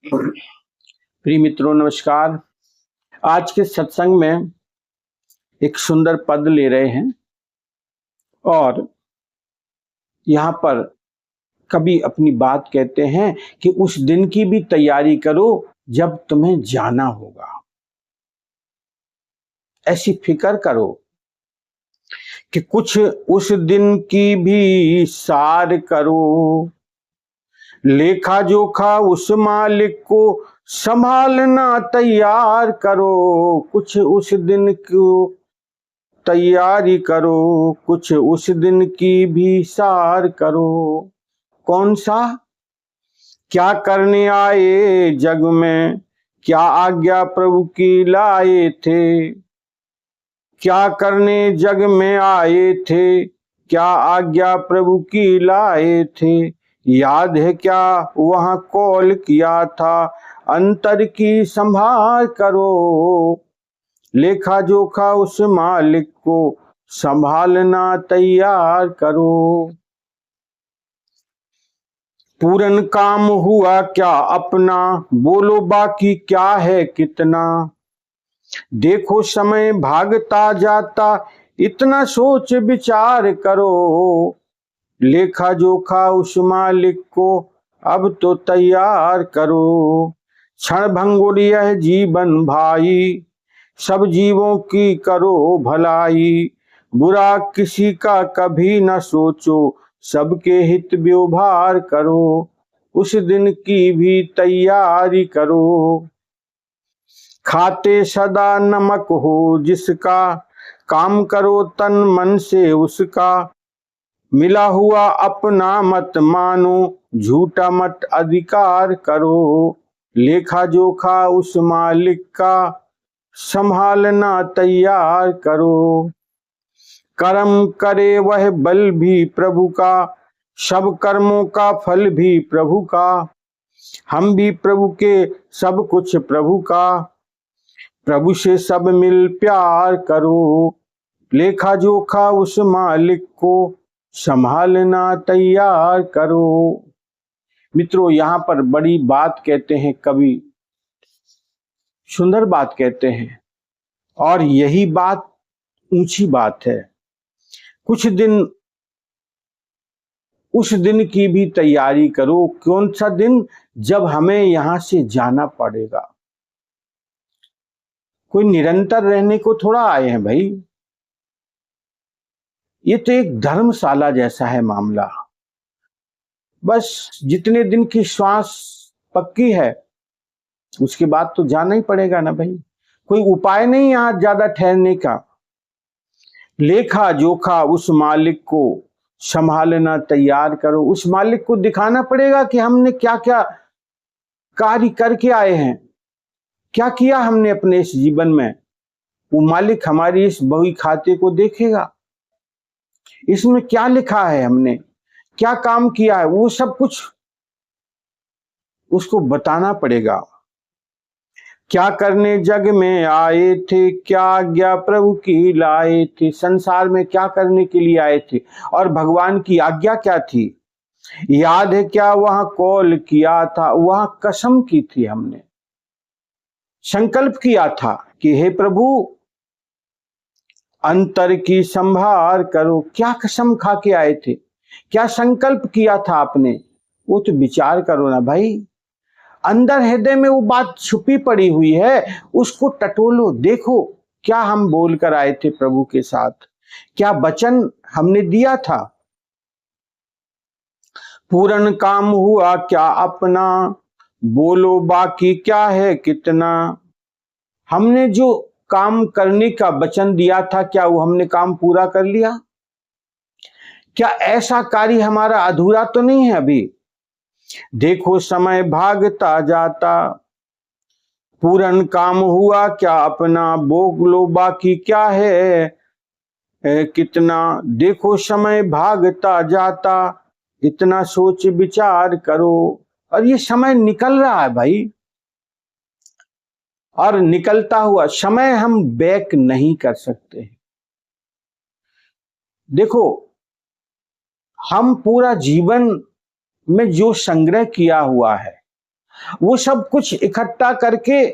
प्रिय मित्रों नमस्कार। आज के सत्संग में एक सुंदर पद ले रहे हैं और यहाँ पर कवि अपनी बात कहते हैं कि उस दिन की भी तैयारी करो जब तुम्हें जाना होगा। ऐसी फिक्र करो कि कुछ उस दिन की भी सार करो, लेखा जोखा उस मालिक को संभालना तैयार करो। कुछ उस दिन को तैयारी करो, कुछ उस दिन की भी सार करो। कौन सा? क्या करने आए जग में, क्या आज्ञा प्रभु की लाए थे। क्या करने जग में आए थे, क्या आज्ञा प्रभु की लाए थे। याद है क्या वहां कॉल किया था, अंतर की संभाल करो। लेखा जोखा उस मालिक को संभालना तैयार करो। पूरन काम हुआ क्या अपना, बोलो बाकी क्या है कितना। देखो समय भागता जाता, इतना सोच विचार करो। लेखा जोखा उस मालिक को अब तो तैयार करो। क्षण भंगुर यह जीवन भाई, सब जीवों की करो भलाई। बुरा किसी का कभी न सोचो, सबके हित व्यवहार करो। उस दिन की भी तैयारी करो। खाते सदा नमक हो जिसका, काम करो तन मन से उसका। मिला हुआ अपना मत मानो, झूठा मत अधिकार करो। लेखा जोखा उस मालिक का संभालना तैयार करो। कर्म करे वह बल भी प्रभु का, सब कर्मों का फल भी प्रभु का। हम भी प्रभु के, सब कुछ प्रभु का। प्रभु से सब मिल प्यार करो। लेखा जोखा उस मालिक को संभालना तैयार करो। मित्रों, यहाँ पर बड़ी बात कहते हैं कवि, सुंदर बात कहते हैं और यही बात ऊंची बात है। कुछ दिन, उस दिन की भी तैयारी करो। कौन सा दिन? जब हमें यहां से जाना पड़ेगा। कोई निरंतर रहने को थोड़ा आए हैं भाई। ये तो एक धर्मशाला जैसा है मामला। बस जितने दिन की श्वास पक्की है उसके बाद तो जाना ही पड़ेगा ना भाई। कोई उपाय नहीं यहां ज्यादा ठहरने का। लेखा जोखा उस मालिक को संभालना तैयार करो। उस मालिक को दिखाना पड़ेगा कि हमने क्या क्या कार्य करके आए हैं, क्या किया हमने अपने इस जीवन में। वो मालिक हमारी इस बही खाते को देखेगा, इसमें क्या लिखा है, हमने क्या काम किया है, वो सब कुछ उसको बताना पड़ेगा। क्या करने जग में आए थे, क्या आज्ञा प्रभु की लाए थे। संसार में क्या करने के लिए आए थे और भगवान की आज्ञा क्या थी। याद है क्या वहां कॉल किया था, वहां कसम की थी, हमने संकल्प किया था कि हे प्रभु अंतर की संभार करो। क्या कसम खा के आए थे, क्या संकल्प किया था आपने, वो तो विचार करो ना भाई। अंदर हृदय में वो बात छुपी पड़ी हुई है, उसको टटोलो, देखो क्या हम बोल कर आए थे प्रभु के साथ, क्या वचन हमने दिया था। पूर्ण काम हुआ क्या अपना, बोलो बाकी क्या है कितना। हमने जो काम करने का वचन दिया था, क्या वो हमने काम पूरा कर लिया? क्या ऐसा कार्य हमारा अधूरा तो नहीं है अभी? देखो समय भागता जाता, पूर्ण काम हुआ क्या अपना, बोलो बाकी क्या है कितना। देखो समय भागता जाता, इतना सोच विचार करो। और ये समय निकल रहा है भाई, और निकलता हुआ समय हम बैक नहीं कर सकते। देखो, हम पूरा जीवन में जो संग्रह किया हुआ है, वो सब कुछ इकट्ठा करके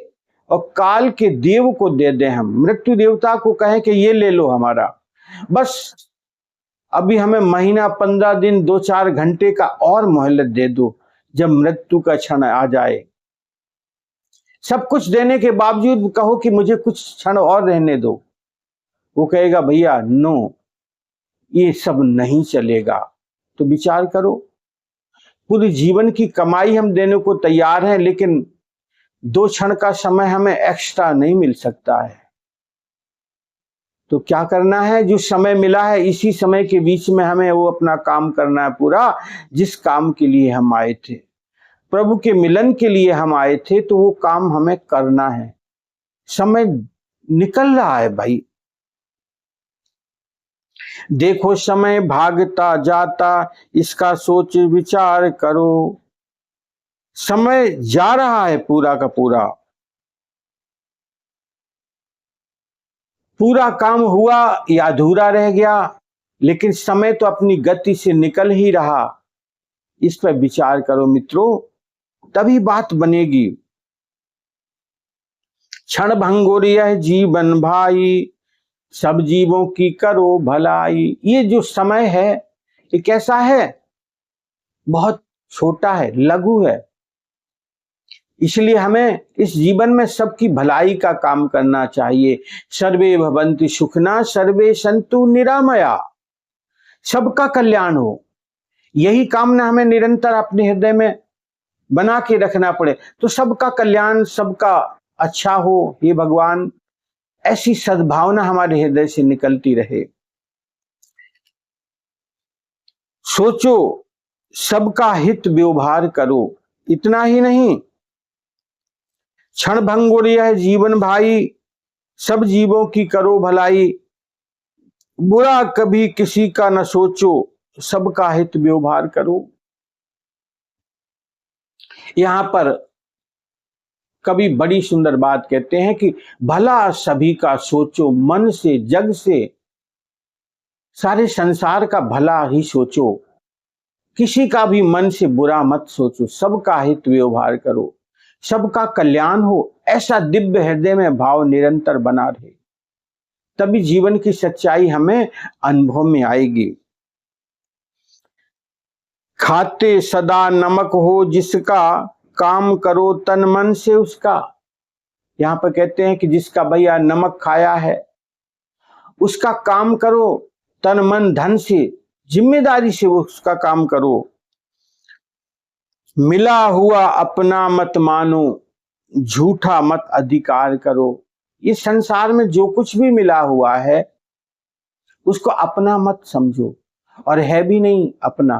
और काल के देव को दे दें, हम मृत्यु देवता को कहें कि ये ले लो हमारा, बस अभी हमें महीना 15 दिन 2-4 घंटे का और मोहलत दे दो, जब मृत्यु का क्षण आ जाए। सब कुछ देने के बावजूद कहो कि मुझे कुछ क्षण और रहने दो, वो कहेगा भैया नो, ये सब नहीं चलेगा। तो विचार करो, पूरे जीवन की कमाई हम देने को तैयार हैं, लेकिन 2 क्षण का समय हमें एक्स्ट्रा नहीं मिल सकता है। तो क्या करना है, जो समय मिला है इसी समय के बीच में हमें वो अपना काम करना है पूरा, जिस काम के लिए हम आए थे, प्रभु के मिलन के लिए हम आए थे, तो वो काम हमें करना है। समय निकल रहा है भाई, देखो समय भागता जाता, इसका सोच विचार करो। समय जा रहा है पूरा का पूरा, पूरा काम हुआ या अधूरा रह गया, लेकिन समय तो अपनी गति से निकल ही रहा। इस पर विचार करो मित्रों, तभी बात बनेगी। क्षण भंगुर यह जीवन भाई, सब जीवों की करो भलाई। ये जो समय है ये कैसा है, बहुत छोटा है, लघु है, इसलिए हमें इस जीवन में सबकी भलाई का काम करना चाहिए। सर्वे भवन्तु सुखिनः, सर्वे सन्तु निरामया, सबका कल्याण हो, यही कामना हमें निरंतर अपने हृदय में बना के रखना पड़े। तो सबका कल्याण, सबका अच्छा हो, हे भगवान, ऐसी सद्भावना हमारे हृदय से निकलती रहे। सोचो, सबका हित व्यवहार करो। इतना ही नहीं, क्षण भंगुर यह जीवन भाई, सब जीवों की करो भलाई, बुरा कभी किसी का न सोचो, सबका हित व्यवहार करो। यहां पर कवि बड़ी सुंदर बात कहते हैं कि भला सभी का सोचो, मन से, जग से, सारे संसार का भला ही सोचो, किसी का भी मन से बुरा मत सोचो, सबका हित व्यवहार करो, सबका कल्याण हो, ऐसा दिव्य हृदय में भाव निरंतर बना रहे, तभी जीवन की सच्चाई हमें अनुभव में आएगी। खाते सदा नमक हो जिसका, काम करो तन मन से उसका। यहां पर कहते हैं कि जिसका भैया नमक खाया है, उसका काम करो तन मन धन से, जिम्मेदारी से उसका काम करो। मिला हुआ अपना मत मानो, झूठा मत अधिकार करो। ये संसार में जो कुछ भी मिला हुआ है उसको अपना मत समझो, और है भी नहीं अपना,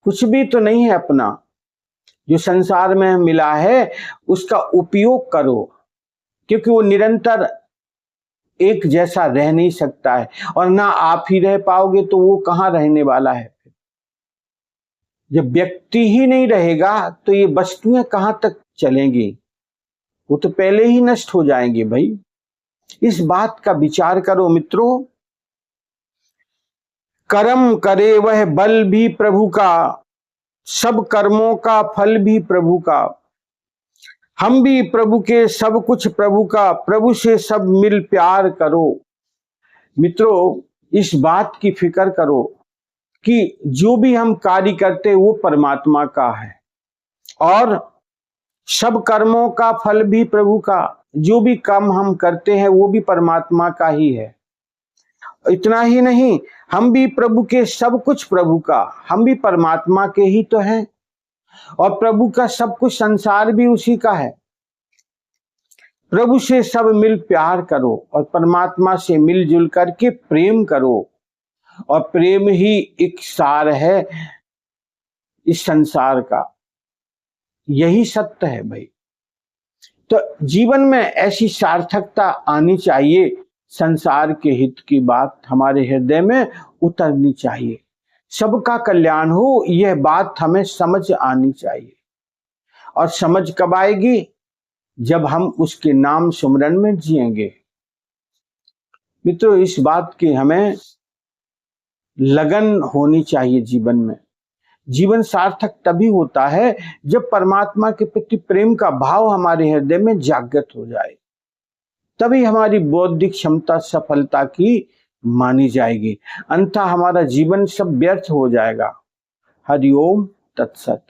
कुछ भी तो नहीं है अपना। जो संसार में मिला है उसका उपयोग करो, क्योंकि वो निरंतर एक जैसा रह नहीं सकता है, और ना आप ही रह पाओगे तो वो कहां रहने वाला है। जब व्यक्ति ही नहीं रहेगा तो ये वस्तुएं कहां तक चलेंगी, वो तो पहले ही नष्ट हो जाएंगे भाई। इस बात का विचार करो मित्रों। कर्म करे वह बल भी प्रभु का, सब कर्मों का फल भी प्रभु का। हम भी प्रभु के, सब कुछ प्रभु का, प्रभु से सब मिल प्यार करो। मित्रों, इस बात की फिक्र करो कि जो भी हम कार्य करते वो परमात्मा का है, और सब कर्मों का फल भी प्रभु का। जो भी काम हम करते हैं वो भी परमात्मा का ही है। इतना ही नहीं, हम भी प्रभु के, सब कुछ प्रभु का, हम भी परमात्मा के ही तो हैं, और प्रभु का सब कुछ संसार भी उसी का है। प्रभु से सब मिल प्यार करो, और परमात्मा से मिलजुल करके प्रेम करो, और प्रेम ही एक सार है इस संसार का। यही सत्य है भाई। तो जीवन में ऐसी सार्थकता आनी चाहिए, संसार के हित की बात हमारे हृदय में उतरनी चाहिए, सबका कल्याण हो, यह बात हमें समझ आनी चाहिए। और समझ कब आएगी, जब हम उसके नाम सुमरन में जिएंगे। मित्रों, इस बात की हमें लगन होनी चाहिए जीवन में। जीवन सार्थक तभी होता है जब परमात्मा के प्रति प्रेम का भाव हमारे हृदय में जागृत हो जाए, तभी हमारी बौद्धिक क्षमता सफलता की मानी जाएगी, अन्यथा हमारा जीवन सब व्यर्थ हो जाएगा। हरि ओम तत्सत।